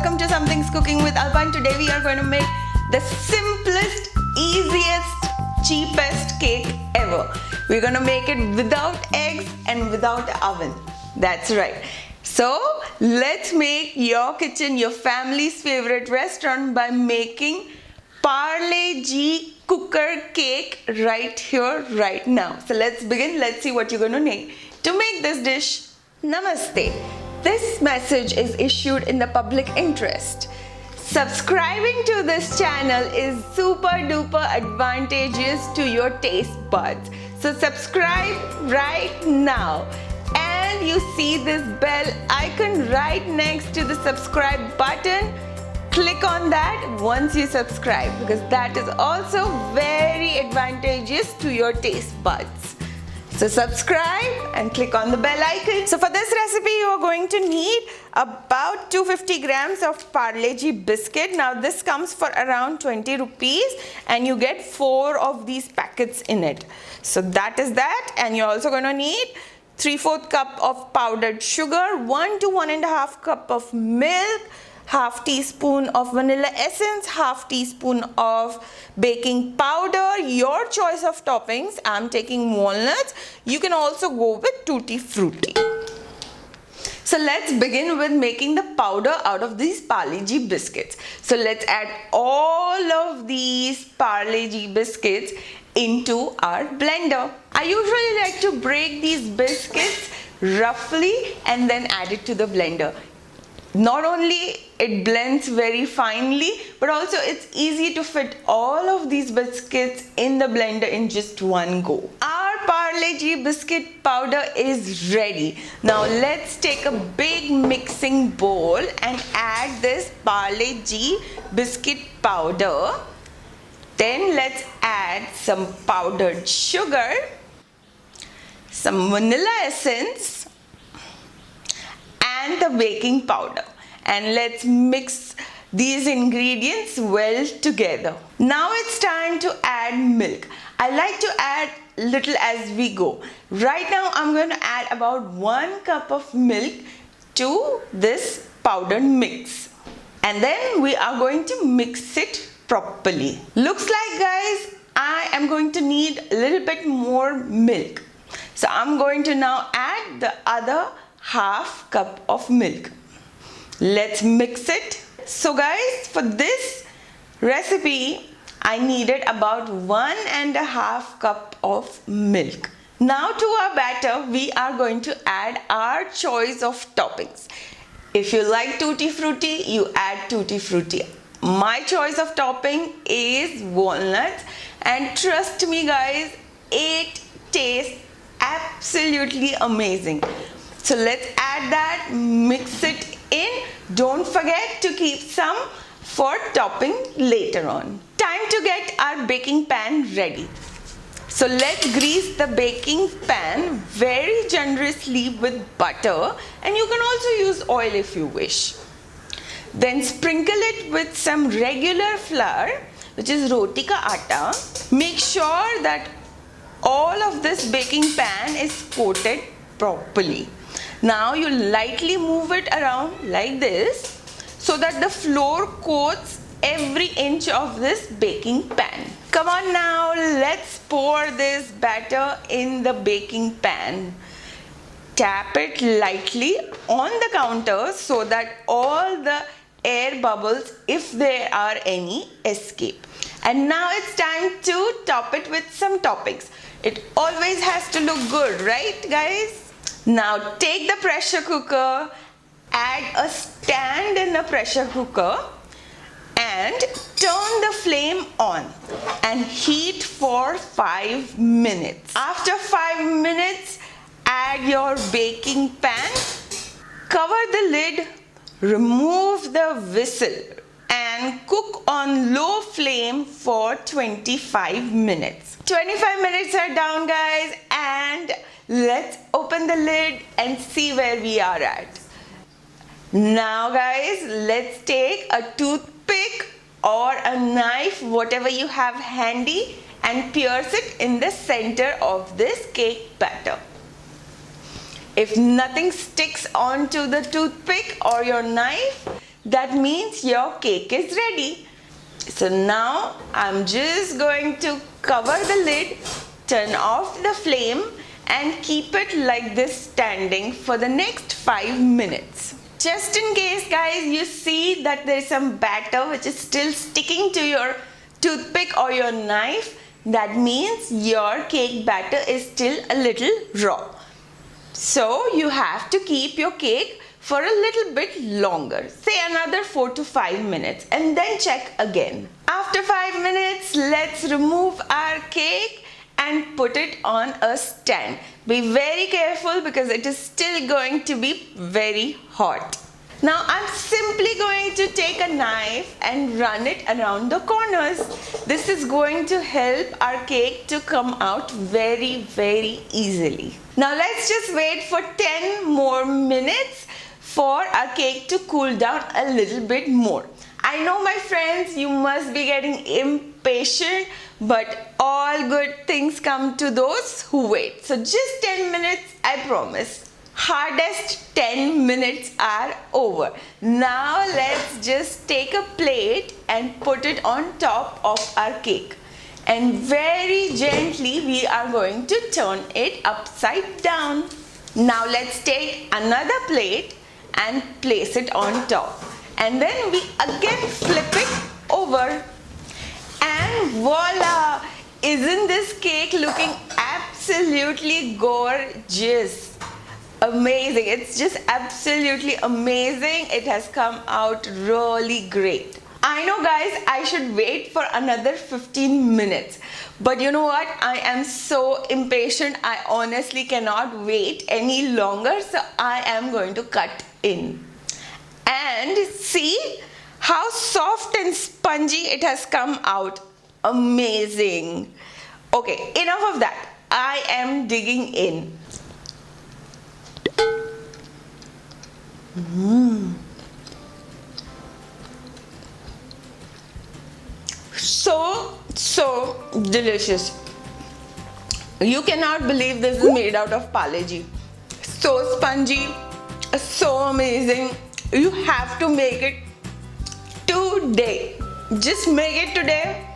welcome to Something's Cooking with Alpa, and today we are going to make the simplest, easiest, cheapest cake ever. We're going to make it without eggs and without oven. That's right. So let's make your kitchen your family's favorite restaurant by making Parle-G Cooker Cake right here, right now. So let's begin. Let's see what you're going to need. To make this dish, Namaste. This message is issued in the public interest. Subscribing to this channel is super duper advantageous to your taste buds. So subscribe right now. And you see this bell icon right next to the subscribe button. Click on that once you subscribe, because that is also very advantageous to your taste buds. So subscribe and click on the bell icon. So for this recipe you are going to need about 250 grams of Parle-G biscuit. Now this comes for around 20 rupees and you get 4 of these packets in it. So that is that, and you're also going to need 3/4 cup of powdered sugar, 1 to 1.5 cup of milk, half teaspoon of vanilla essence, half teaspoon of baking powder, your choice of toppings. I'm taking walnuts. You can also go with tutti frutti. So let's begin with making the powder out of these Parle-G biscuits. So let's add all of these Parle-G biscuits into our blender. I usually like to break these biscuits roughly and then add it to the blender. Not only it blends very finely, but also it's easy to fit all of these biscuits in the blender in just one go. Our Parle-G biscuit powder is ready. Now let's take a big mixing bowl and add this Parle-G biscuit powder. Then let's add some powdered sugar, some vanilla essence, and the baking powder, and let's mix these ingredients well together. Now it's time to add milk. I like to add little as we go. Right now I'm going to add about 1 cup of milk to this powdered mix, and then we are going to mix it properly. Looks like, guys, I am going to need a little bit more milk. So I'm going to now add the other half cup of milk. Let's mix it. So guys, for this recipe I needed about 1.5 cup of milk. Now to our batter we are going to add our choice of toppings. If you like tutti frutti, you add tutti frutti. My choice of topping is walnuts, and trust me guys, it tastes absolutely amazing. So let's add that, mix it in. Don't forget to keep some for topping later on. Time to get our baking pan ready. So let's grease the baking pan very generously with butter, and you can also use oil if you wish. Then sprinkle it with some regular flour, which is roti ka atta. Make sure that all of this baking pan is coated properly. Now you lightly move it around like this so that the flour coats every inch of this baking pan. Come on now, let's pour this batter in the baking pan. Tap it lightly on the counter so that all the air bubbles, if there are any, escape. And now it's time to top it with some toppings. It always has to look good, right guys? Now take the pressure cooker, add a stand in the pressure cooker and turn the flame on and heat for 5 minutes. After 5 minutes, add your baking pan, cover the lid, remove the whistle and cook on low flame for 25 minutes. 25 minutes are down, guys, and let's open the lid and see where we are at. Now guys, let's take a toothpick or a knife, whatever you have handy, and pierce it in the center of this cake batter. If nothing sticks onto the toothpick or your knife, that means your cake is ready. So now I'm just going to cover the lid, turn off the flame and keep it like this standing for the next 5 minutes. Just in case guys you see that there is some batter which is still sticking to your toothpick or your knife, that means your cake batter is still a little raw. So you have to keep your cake for a little bit longer, say another 4 to 5 minutes, and then check again. After 5 minutes, let's remove our cake and put it on a stand. Be very careful because it is still going to be very hot. Now I'm simply going to take a knife and run it around the corners. This is going to help our cake to come out very, very easily. Now let's just wait for 10 more minutes for our cake to cool down a little bit more. I know my friends, you must be getting impatient, but all good things come to those who wait. So just 10 minutes, I promise. Hardest 10 minutes are over. Now let's just take a plate and put it on top of our cake. And very gently we are going to turn it upside down. Now let's take another plate and place it on top. And then we again flip it over. And voila! Isn't this cake looking absolutely gorgeous? Amazing. It's just absolutely amazing. It has come out really great. I know guys, I should wait for another 15 minutes. But you know what? I am so impatient. I honestly cannot wait any longer. So I am going to cut in. And see how soft and spongy it has come out. Amazing. Okay, enough of that. I am digging in. So delicious. You cannot believe this is made out of Parle-G. So spongy, so amazing. You have to make it today. Just make it today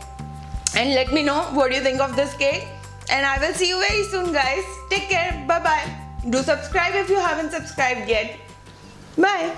and let me know what you think of this cake. And I will see you very soon guys. Take care. Bye bye. Do subscribe if you haven't subscribed yet. Bye.